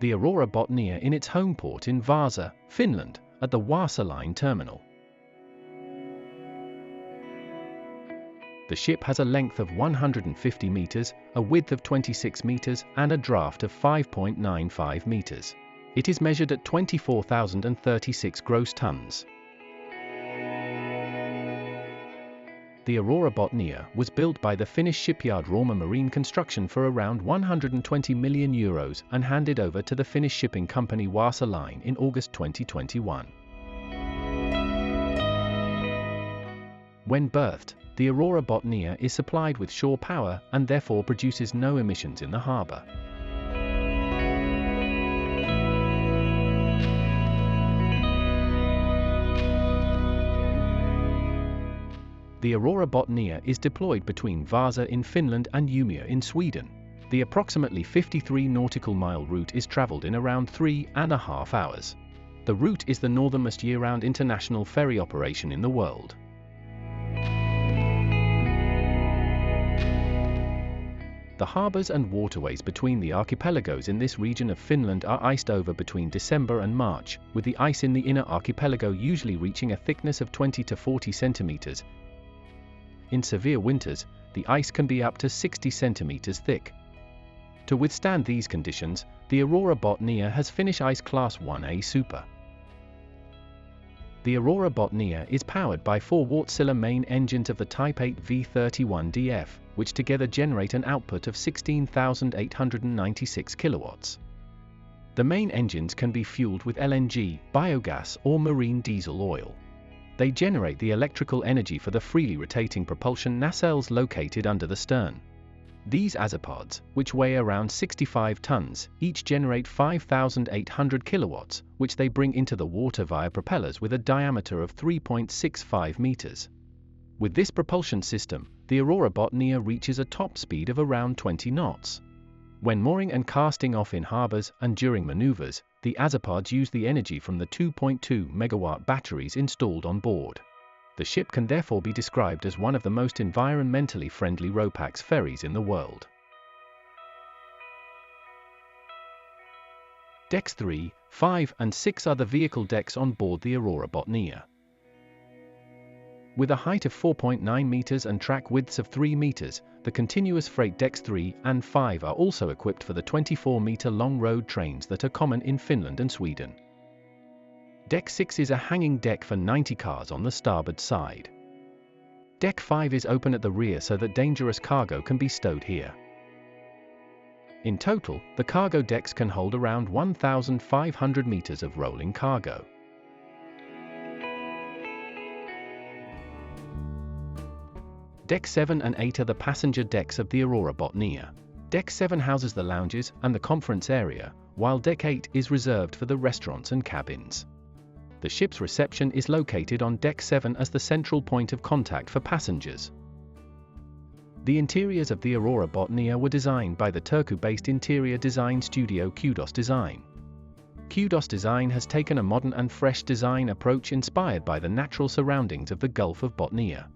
the Aurora Botnia in its home port in Vaasa, Finland, at the Wasaline terminal. The ship has a length of 150 meters, a width of 26 meters, and a draft of 5.95 meters. It is measured at 24,036 gross tons. The Aurora Botnia was built by the Finnish shipyard Rauma Marine Construction for around €120 million and handed over to the Finnish shipping company Wasaline in August 2021. When berthed, the Aurora Botnia is supplied with shore power and therefore produces no emissions in the harbour. The Aurora Botnia is deployed between Vaasa in Finland and Umea in Sweden. The approximately 53 nautical mile route is travelled in around 3.5 hours. The route is the northernmost year-round international ferry operation in the world. The harbours and waterways between the archipelagos in this region of Finland are iced over between December and March, with the ice in the inner archipelago usually reaching a thickness of 20 to 40 centimeters. In severe winters, the ice can be up to 60 centimeters thick. To withstand these conditions, the Aurora Botnia has Finnish Ice Class 1A Super. The Aurora Botnia is powered by 4 Wärtsilä main engines of the Type 8 V31DF, which together generate an output of 16,896 kilowatts. The main engines can be fueled with LNG, biogas, or marine diesel oil. They generate the electrical energy for the freely rotating propulsion nacelles located under the stern. These azipods, which weigh around 65 tons, each generate 5,800 kilowatts, which they bring into the water via propellers with a diameter of 3.65 meters. With this propulsion system, the Aurora Botnia reaches a top speed of around 20 knots. When mooring and casting off in harbours and during manoeuvres, the azipods use the energy from the 2.2 megawatt batteries installed on board. The ship can therefore be described as one of the most environmentally friendly RoPax ferries in the world. Decks 3, 5 and 6 are the vehicle decks on board the Aurora Botnia. With a height of 4.9 meters and track widths of 3 meters, the continuous freight decks 3 and 5 are also equipped for the 24-meter long road trains that are common in Finland and Sweden. Deck 6 is a hanging deck for 90 cars on the starboard side. Deck 5 is open at the rear so that dangerous cargo can be stowed here. In total, the cargo decks can hold around 1,500 meters of rolling cargo. Deck 7 and 8 are the passenger decks of the Aurora Botnia. Deck 7 houses the lounges and the conference area, while Deck 8 is reserved for the restaurants and cabins. The ship's reception is located on Deck 7 as the central point of contact for passengers. The interiors of the Aurora Botnia were designed by the Turku-based interior design studio Kudos Design. Kudos Design has taken a modern and fresh design approach inspired by the natural surroundings of the Gulf of Botnia.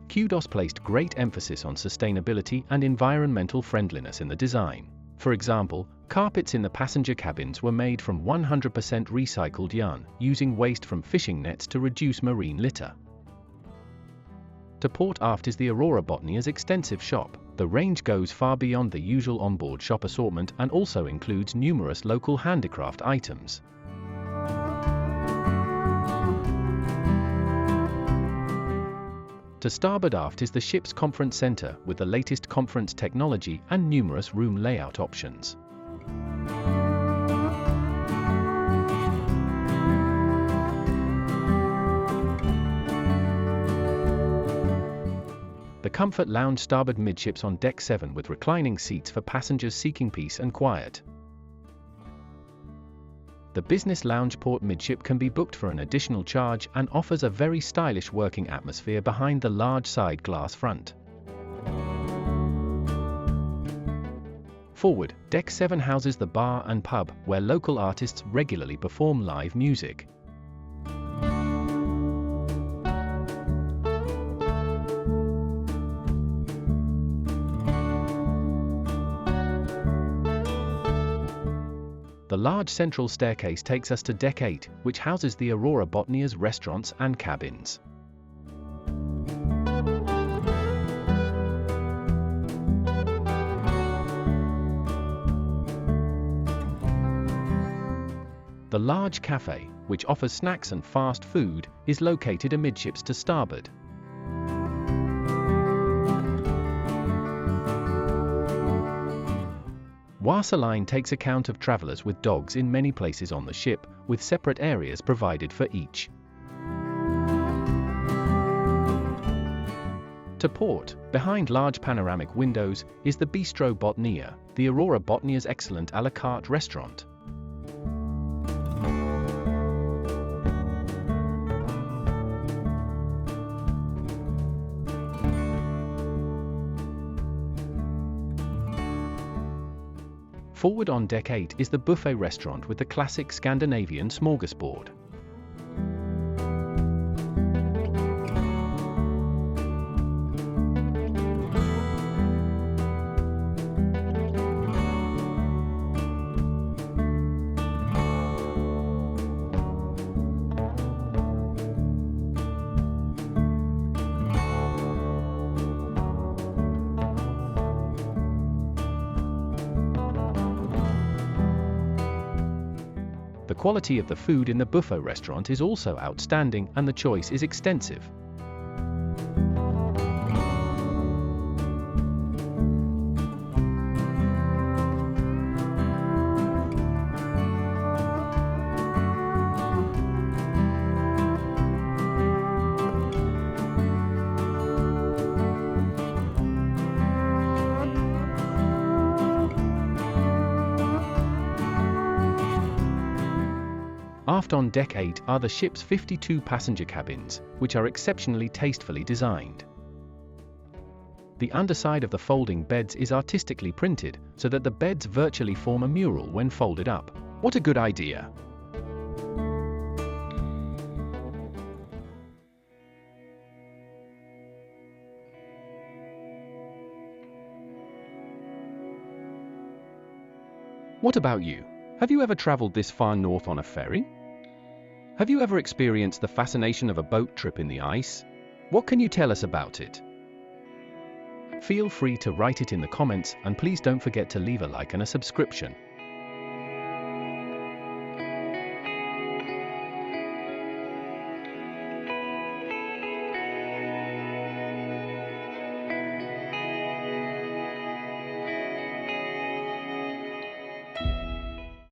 Kudos placed great emphasis on sustainability and environmental friendliness in the design. For example, carpets in the passenger cabins were made from 100% recycled yarn, using waste from fishing nets to reduce marine litter. To port aft is the Aurora Botnia's extensive shop. The range goes far beyond the usual onboard shop assortment and also includes numerous local handicraft items. To starboard aft is the ship's conference center with the latest conference technology and numerous room layout options. The Comfort Lounge starboard midships on Deck 7 with reclining seats for passengers seeking peace and quiet. The Business Lounge port midship can be booked for an additional charge and offers a very stylish working atmosphere behind the large side glass front. Forward, Deck 7 houses the bar and pub, where local artists regularly perform live music. The The large central staircase takes us to Deck 8, which houses the Aurora Botnia's restaurants and cabins. The large cafe, which offers snacks and fast food, is located amidships to starboard. Wasaline takes account of travelers with dogs in many places on the ship, with separate areas provided for each. To port, behind large panoramic windows, is the Bistro Botnia, the Aurora Botnia's excellent a la carte restaurant. Forward on Deck 8 is the buffet restaurant with the classic Scandinavian smorgasbord. The quality of the food in the buffet restaurant is also outstanding and the choice is extensive. Aft on Deck 8 are the ship's 52 passenger cabins, which are exceptionally tastefully designed. The underside of the folding beds is artistically printed, so that the beds virtually form a mural when folded up. What a good idea! What about you? Have you ever traveled this far north on a ferry? Have you ever experienced the fascination of a boat trip in the ice? What can you tell us about it? Feel free to write it in the comments, and please don't forget to leave a like and a subscription.